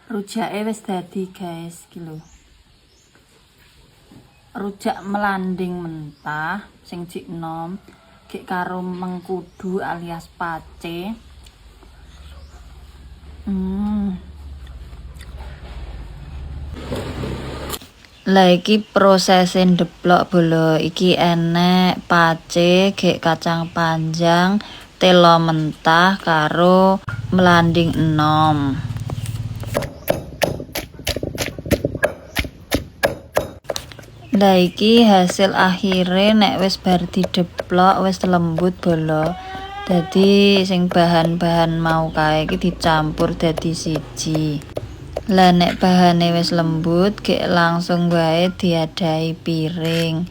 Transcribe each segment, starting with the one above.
Rujake wis dadi, guys, iki lho. Rujak melanding mentah sing jik enom, gek karo mengkudu alias pace. Lah iki prosese ndeplok bolo. Iki enek pace, gek kacang panjang, telo mentah karo melanding enom. Lah iki hasil akhire nek wis bar dideplok wis lembut bolo. Dadi sing bahan-bahan mau kae iki dicampur dadi siji. Lah nek bahane wis lembut gek langsung wae diadai piring.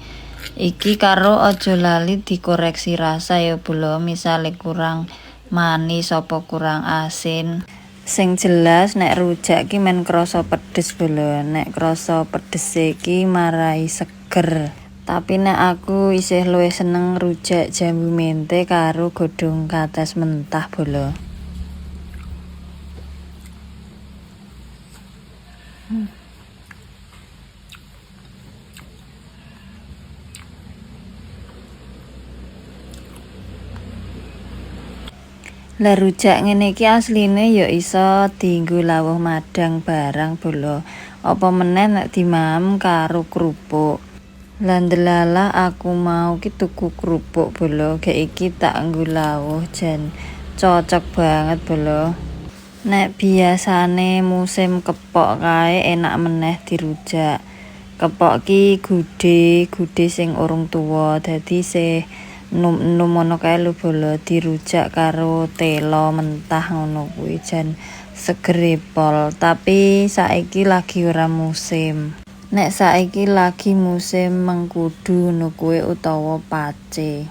Iki karo aja lali dikoreksi rasa ya bolo, misale kurang manis apa kurang asin. Sing jelas nek rujak ki men krasa pedes bolo. Nek krasa pedes iki marai seger. Tapi nek aku isih luwih seneng rujak jambu mente karo godhong kates mentah bolo. Lah rujak ngene iki asline ya iso dienggo lawuh madang barang bolo. Apa meneh nek dimam karo krupuk. Lah ndelalah aku mau ki tuku krupuk bolo, gek iki tak nggo lawuh jan cocok banget bolo. Nek biasane musim kepok kae enak meneh dirujak. Kepok ki gude sing urung tuwa, dadi se enum ngono kae lho bolo, dirujak karo telo mentah ngono kuwi jan seger pol. Tapi saiki lagi ora musim. Nek saiki lagi musim mengkudu ngono kuwi utawa pace.